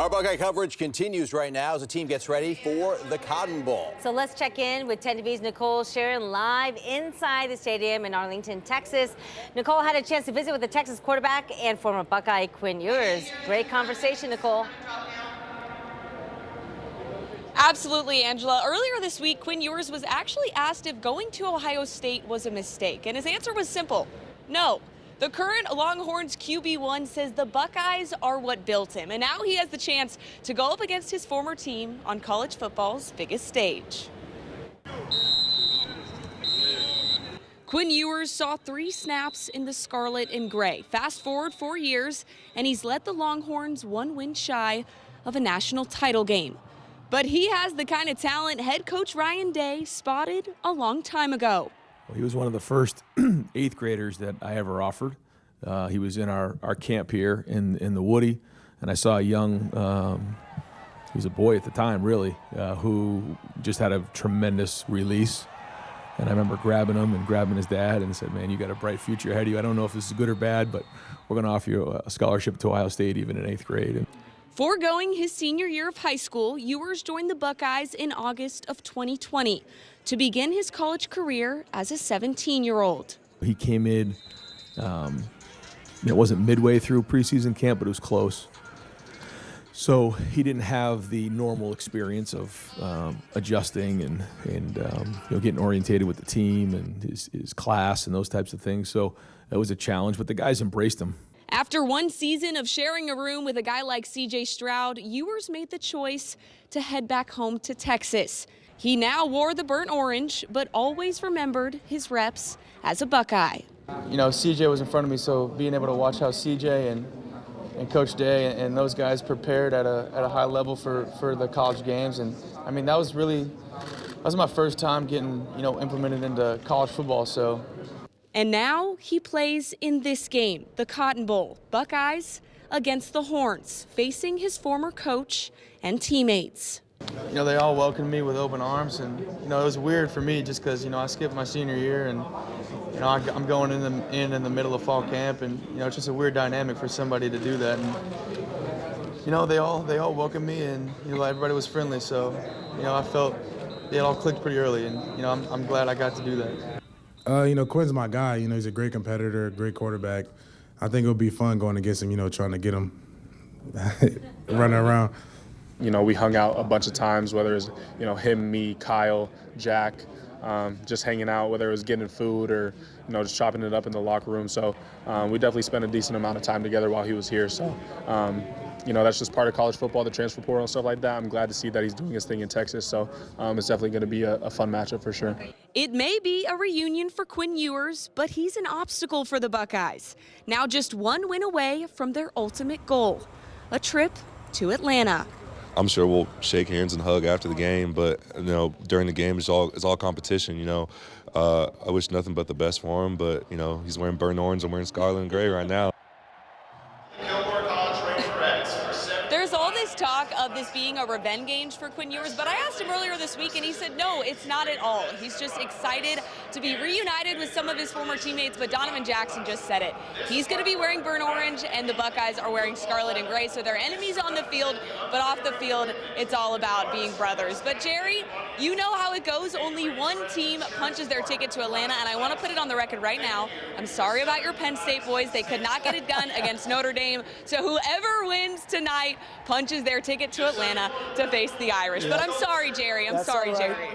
Our Buckeye coverage continues right now as the team gets ready for the Cotton Bowl. So let's check in with 10 TV's Nicole Sharon live inside the stadium in Arlington, Texas. Nicole had a chance to visit with the Texas quarterback and former Buckeye Quinn Ewers. Great conversation, Nicole. Absolutely, Angela. Earlier this week, Quinn Ewers was actually asked if going to Ohio State was a mistake, and his answer was simple: no. The current Longhorns QB1 says the Buckeyes are what built him, and now he has the chance to go up against his former team on college football's biggest stage. Quinn Ewers saw 3 snaps in the scarlet and gray. Fast forward 4 years, and he's led the Longhorns 1 win shy of a national title game. But he has the kind of talent head coach Ryan Day spotted a long time ago. Well, he was one of the first 8th graders that I ever offered. He was in our camp here in the Woody, and I saw a young, he was a boy at the time really, who just had a tremendous release. And I remember grabbing him and grabbing his dad and said, man, you got a bright future ahead of you. I don't know if this is good or bad, but we're going to offer you a scholarship to Ohio State even in 8th grade. Foregoing his senior year of high school, Ewers joined the Buckeyes in August of 2020 to begin his college career as a 17-year-old. He came in, it wasn't midway through preseason camp, but it was close. So he didn't have the normal experience of adjusting and getting orientated with the team and his class and those types of things. So that was a challenge, but the guys embraced him. After 1 season of sharing a room with a guy like C.J. Stroud, Ewers made the choice to head back home to Texas. He now wore the burnt orange, but always remembered his reps as a Buckeye. You know, C.J. was in front of me, so being able to watch how C.J. and Coach Day and those guys prepared at a high level for the college games, and I mean that was my first time getting implemented into college football. So. And now he plays in this game, the Cotton Bowl, Buckeyes against the Horns, facing his former coach and teammates. You know, they all welcomed me with open arms, and it was weird for me just because I skipped my senior year, and I'm going in the middle of fall camp, and it's just a weird dynamic for somebody to do that. And they all welcomed me, and everybody was friendly, so I felt it all clicked pretty early, and I'm glad I got to do that. Quinn's my guy. He's a great competitor, great quarterback. I think it'll be fun going against him, trying to get him running around. We hung out a bunch of times, whether it's, him, me, Kyle, Jack, just hanging out, whether it was getting food or, just chopping it up in the locker room. So we definitely spent a decent amount of time together while he was here. So, that's just part of college football, the transfer portal and stuff like that. I'm glad to see that he's doing his thing in Texas. So it's definitely going to be a fun matchup for sure. It may be a reunion for Quinn Ewers, but he's an obstacle for the Buckeyes. Now just 1 win away from their ultimate goal, a trip to Atlanta. I'm sure we'll shake hands and hug after the game, but during the game it's all competition. I wish nothing but the best for him, but he's wearing burnt orange, I'm wearing scarlet and gray right now. There's all this talk of this being a revenge for Quinn Ewers, but I asked him earlier this week and he said no, it's not at all. He's just excited to be reunited with some of his former teammates, but Donovan Jackson just said it. He's going to be wearing burnt orange and the Buckeyes are wearing scarlet and gray, so they're enemies on the field, but off the field, it's all about being brothers. But Jerry, you know how it goes. Only one team punches their ticket to Atlanta, and I want to put it on the record right now. I'm sorry about your Penn State boys. They could not get it done against Notre Dame, so whoever wins tonight punches their ticket to Atlanta to face the Irish. But I'm sorry, Jerry. I'm sorry, Jerry.